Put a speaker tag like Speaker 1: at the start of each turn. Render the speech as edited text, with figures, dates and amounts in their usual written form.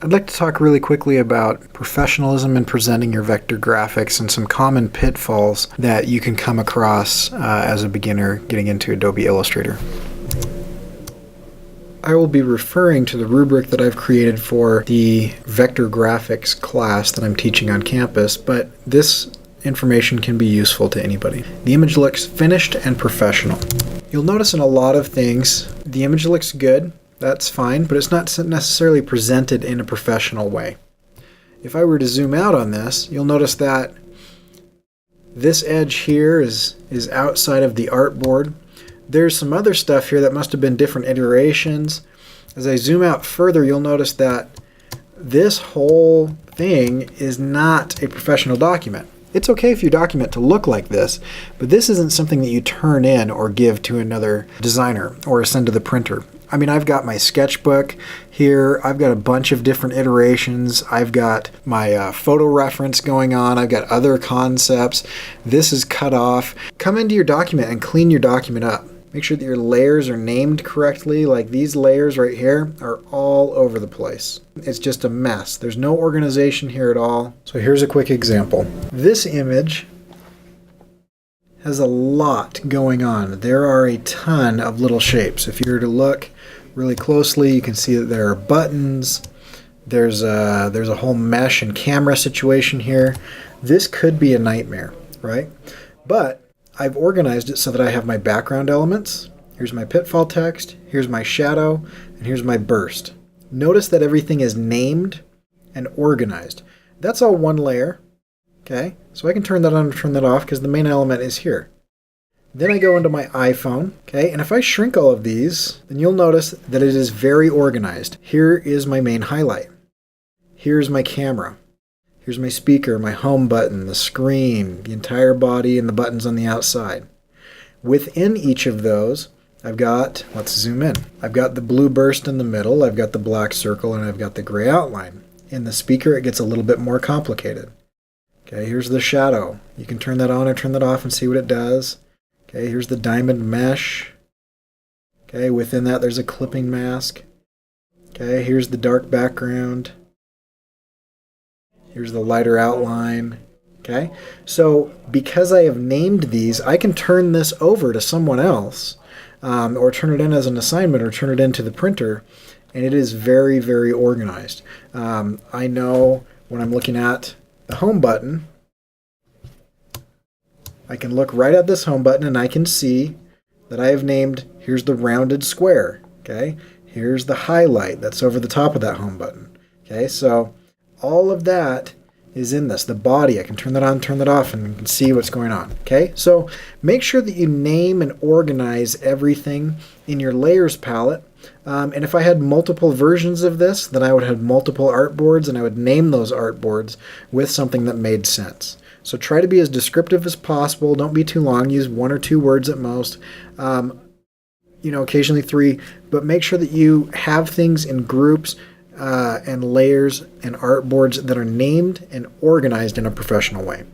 Speaker 1: I'd like to talk really quickly about professionalism in presenting your vector graphics and some common pitfalls that you can come across as a beginner getting into Adobe Illustrator. I will be referring to the rubric that I've created for the vector graphics class that I'm teaching on campus, but this information can be useful to anybody. The image looks finished and professional. You'll notice in a lot of things, the image looks good, that's fine, but it's not necessarily presented in a professional way. If I were to zoom out on this, you'll notice that this edge here is outside of the artboard. There's some other stuff here that must have been different iterations. As I zoom out further, you'll notice that this whole thing is not a professional document. It's okay for your document to look like this, but this isn't something that you turn in or give to another designer or send to the printer. I mean, I've got my sketchbook here. I've got a bunch of different iterations. I've got my photo reference going on. I've got other concepts. This is cut off. Come into your document and clean your document up. Make sure that your layers are named correctly. Like these layers right here are all over the place. It's just a mess. There's no organization here at all. So here's a quick example. This image has a lot going on. There are a ton of little shapes. If you were to look really closely, you can see that there are buttons. There's a whole mesh and camera situation here. This could be a nightmare, right? But I've organized it so that I have my background elements. Here's my pitfall text, here's my shadow, and here's my burst. Notice that everything is named and organized. That's all one layer. Okay, so I can turn that on and turn that off because the main element is here. Then I go into my iPhone, okay, and if I shrink all of these, then you'll notice that it is very organized. Here is my main highlight. Here's my camera. Here's my speaker, my home button, the screen, the entire body, and the buttons on the outside. Within each of those, I've got, let's zoom in, I've got the blue burst in the middle, I've got the black circle, and I've got the gray outline. In the speaker, it gets a little bit more complicated. Okay, here's the shadow. You can turn that on or turn that off and see what it does. Okay, here's the diamond mesh. Okay, within that there's a clipping mask. Okay, here's the dark background. Here's the lighter outline. Okay, so because I have named these, I can turn this over to someone else, or turn it in as an assignment, or turn it into the printer, and it is very, very organized. I know when I'm looking at the home button, I can look right at this home button and I can see that I have named, here's the rounded square, okay? Here's the highlight that's over the top of that home button, okay? So all of that is in this. The body, I can turn that on, turn that off, and you can see what's going on, okay? So make sure that you name and organize everything in your layers palette. And if I had multiple versions of this, then I would have multiple artboards, and I would name those artboards with something that made sense. So try to be as descriptive as possible. Don't be too long. Use 1 or 2 words at most. Occasionally 3, but make sure that you have things in groups and layers and artboards that are named and organized in a professional way.